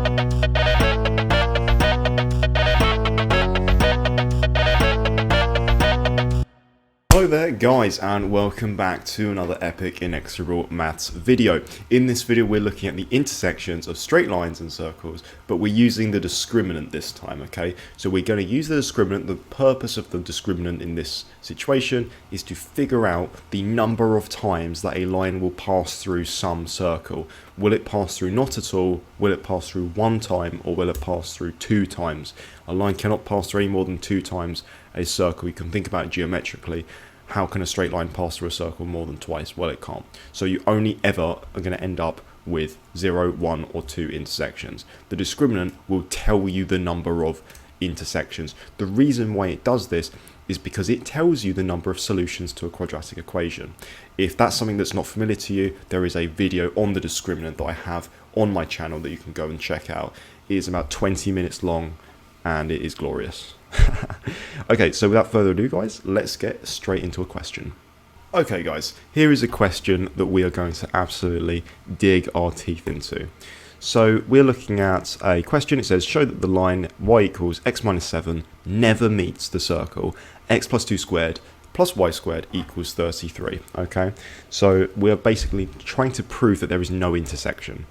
Hello there guys, and welcome back to another epic Inexorable maths video. In this video we're looking at the intersections of straight lines and circles, but we're using the discriminant this time, okay? So we're going to use the discriminant. The purpose of the discriminant in this situation is to figure out the number of times that a line will pass through some circle. Will it pass through not at all, will it pass through one time, or will it pass through two times? A line cannot pass through any more than two times a circle. You can think about it geometrically. How can a straight line pass through a circle more than twice? Well, it can't. So you only ever are going to end up with 0, 1 or 2 intersections. The discriminant will tell you the number of intersections. The reason why it does this is because it tells you the number of solutions to a quadratic equation. If that's something that's not familiar to you, there is a video on the discriminant that I have on my channel that you can go and check out. It is about 20 minutes long and it is glorious. Okay, so without further ado guys, let's get straight into a question. Okay guys, here is a question that we are going to absolutely dig our teeth into. So we're looking at a question. It says, show that the line y equals x minus 7 never meets the circle x plus 2 squared plus y squared equals 33. Okay, so we're basically trying to prove that there is no intersection.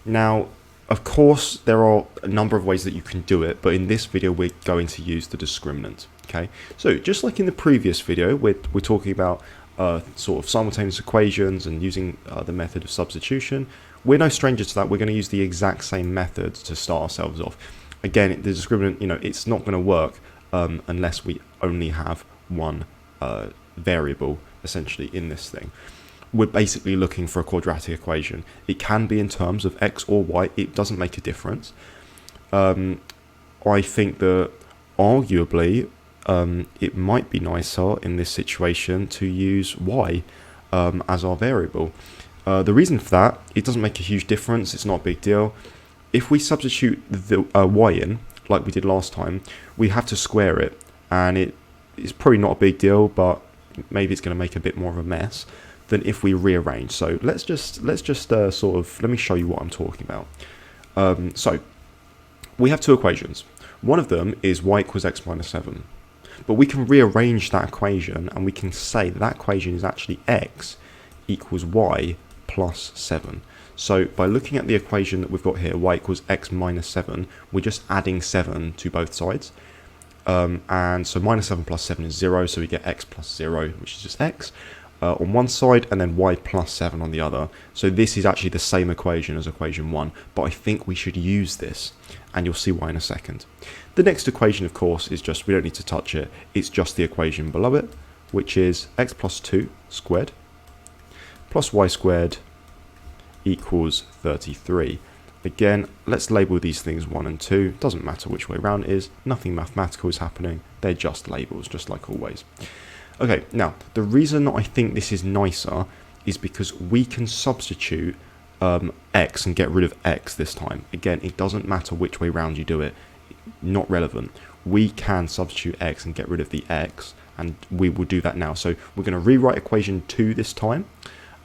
Now, of course, there are a number of ways that you can do it, but in this video, we're going to use the discriminant. Okay, so just like in the previous video, we're talking about sort of simultaneous equations and using the method of substitution. We're no stranger to that. We're going to use the exact same method to start ourselves off. Again, the discriminant, it's not going to work unless we only have one variable essentially in this thing. We're basically looking for a quadratic equation. It can be in terms of x or y. It doesn't make a difference. I think that arguably it might be nicer in this situation to use y as our variable. The reason for that, it doesn't make a huge difference. It's not a big deal. If we substitute the y in, like we did last time, we have to square it. And it's probably not a big deal, but maybe it's going to make a bit more of a mess than if we rearrange. So let's just sort of, let me show you what I'm talking about. So we have two equations. One of them is y equals x minus 7. But we can rearrange that equation and we can say that equation is actually x equals y plus 7. So by looking at the equation that we've got here, y equals x minus 7, we're just adding 7 to both sides. And so minus 7 plus 7 is 0, so we get x plus 0, which is just x. On one side, and then y plus 7 on the other. So this is actually the same equation as equation 1, but I think we should use this, and you'll see why in a second. The next equation, of course, is just, we don't need to touch it, it's just the equation below it, which is x plus 2 squared plus y squared equals 33. Again, let's label these things 1 and 2, doesn't matter which way around it is, nothing mathematical is happening, they're just labels, just like always. Okay, now, the reason I think this is nicer is because we can substitute x and get rid of x this time. Again, it doesn't matter which way round you do it, not relevant. We can substitute x and get rid of the x, and we will do that now. So we're going to rewrite equation 2 this time,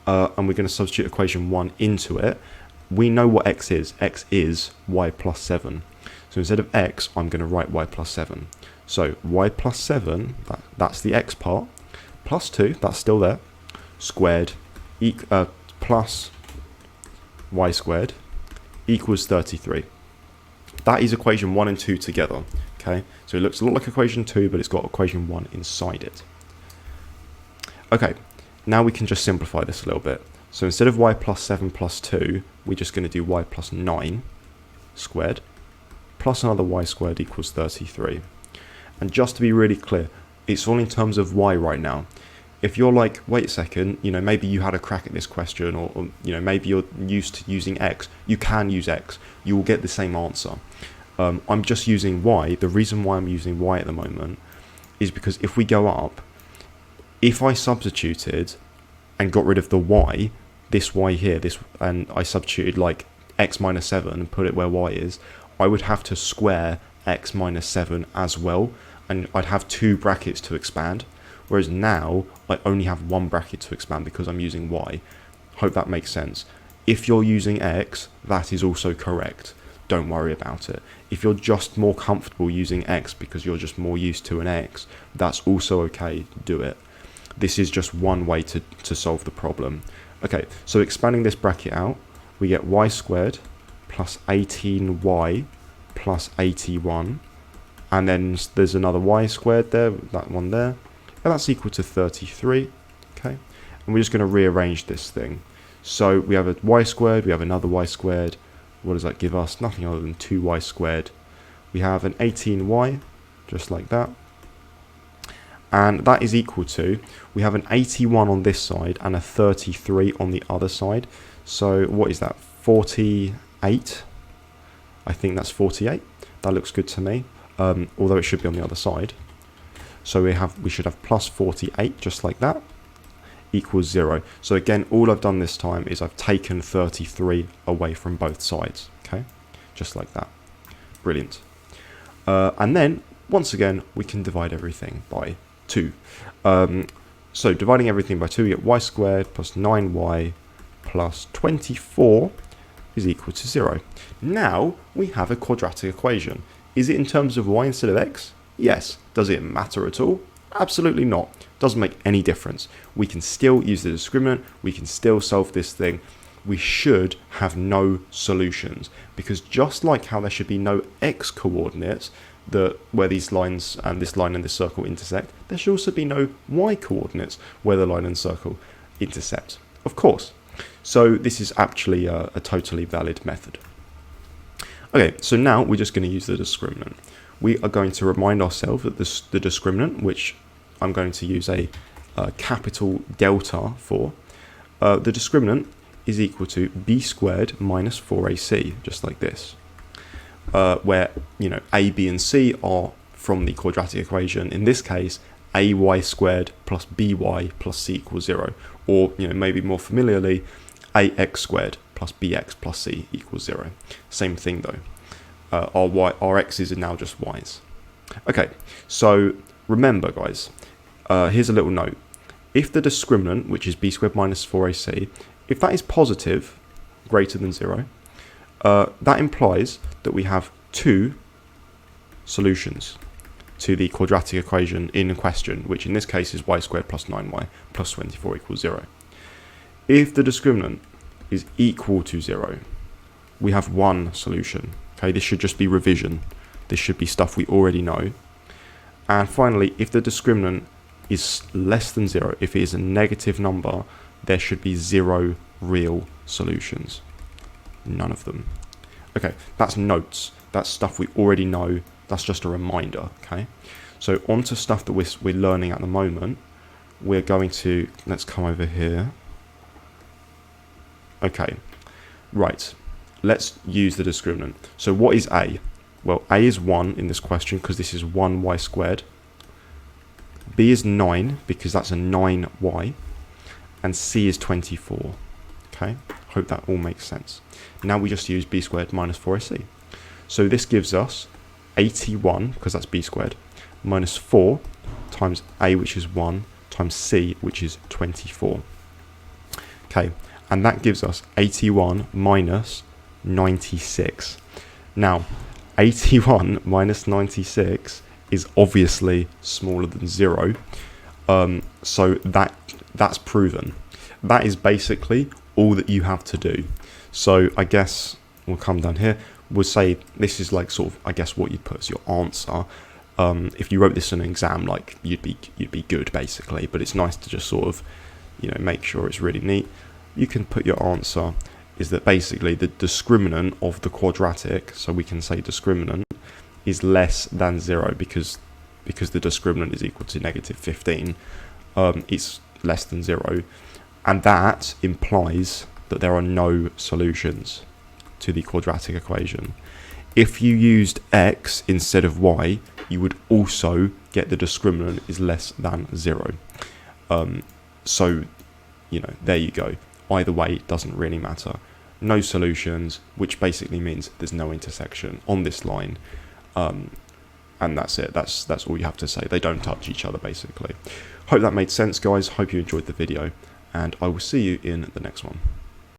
and we're going to substitute equation 1 into it. We know what x is. X is y plus 7. So instead of x, I'm going to write y plus 7. So y plus 7, that's the x part, plus 2, that's still there, squared, plus y squared equals 33. That is equation 1 and 2 together, okay? So it looks a lot like equation 2, but it's got equation 1 inside it. Okay, now we can just simplify this a little bit. So instead of y plus 7 plus 2, we're just going to do y plus 9 squared, plus another y squared equals 33. And just to be really clear, it's all in terms of y right now. If you're like, wait a second, maybe you had a crack at this question, or maybe you're used to using x, you can use x, you will get the same answer. I'm just using y. The reason why I'm using y at the moment is because if we go up, if I substituted and got rid of the y, this y here, and I substituted like x minus 7 and put it where y is, I would have to square x minus 7 as well, and I'd have 2 brackets to expand, whereas now I only have 1 bracket to expand because I'm using y. Hope that makes sense. If you're using x, that is also correct. don't worry about it. If you're just more comfortable using x because you're just more used to an x, that's also okay, do it. This is just one way to solve the problem. Okay, so expanding this bracket out, we get y squared plus 18y plus 81, and then there's another y squared there, that one there, and that's equal to 33, okay? And we're just going to rearrange this thing. So we have a y squared, we have another y squared. What does that give us? Nothing other than 2y squared. We have an 18y, just like that. And that is equal to, we have an 81 on this side and a 33 on the other side. So what is that? 48? I think that's 48. That looks good to me, although it should be on the other side. So we should have plus 48, just like that, equals 0. So again, all I've done this time is I've taken 33 away from both sides, okay? Just like that. Brilliant. And then, once again, we can divide everything by 2. So dividing everything by 2, we get y squared plus 9y plus 24 is equal to 0. Now we have a quadratic equation. Is it in terms of y instead of x? Yes. Does it matter at all? Absolutely not. Doesn't make any difference. We can still use the discriminant. We can still solve this thing. We should have no solutions, because just like how there should be no x coordinates where these lines and this line and this circle intersect, there should also be no y coordinates where the line and circle intersect. Of course. So this is actually a totally valid method. Okay, so now we're just going to use the discriminant. We are going to remind ourselves that the discriminant, which I'm going to use a capital delta for, the discriminant is equal to b squared minus 4ac, just like this, where a, b, and c are from the quadratic equation. In this case, ay squared plus by plus c equals 0, or maybe more familiarly, ax squared plus bx plus c equals 0. Same thing though. Our x's are now just y's. Okay, so remember guys, here's a little note. If the discriminant, which is b squared minus 4ac, if that is positive, greater than 0, that implies that we have 2 solutions to the quadratic equation in question, which in this case is y squared plus 9y plus 24 equals 0. If the discriminant is equal to 0, we have one solution. Okay, this should just be revision. This should be stuff we already know. And finally, if the discriminant is less than 0, if it is a negative number, there should be 0 real solutions. None of them. Okay, that's notes. That's stuff we already know. That's just a reminder, okay? So on to stuff that we're learning at the moment. We're going to, let's come over here. Okay, right. Let's use the discriminant. So what is a? Well, a is 1 in this question because this is 1y squared. B is 9 because that's a 9y. And c is 24. Okay, hope that all makes sense. Now we just use b squared minus 4ac. So this gives us 81, because that's b squared, minus 4 times a, which is 1, times c, which is 24. Okay, and that gives us 81 minus 96. Now, 81 minus 96 is obviously smaller than 0. So that's proven. That is basically all that you have to do. So I guess we'll come down here. We'll say this is like sort of, I guess, what you'd put as your answer. If you wrote this in an exam, like you'd be good basically. But it's nice to just sort of, make sure it's really neat. You can put your answer is that basically the discriminant of the quadratic, so we can say discriminant, is less than 0 because the discriminant is equal to negative 15. It's less than 0, and that implies that there are no solutions to the quadratic equation. If you used x instead of y, you would also get the discriminant is less than 0. So, there you go. Either way, it doesn't really matter. No solutions, which basically means there's no intersection on this line. And that's it. That's all you have to say. They don't touch each other, basically. Hope that made sense, guys. Hope you enjoyed the video, and I will see you in the next one.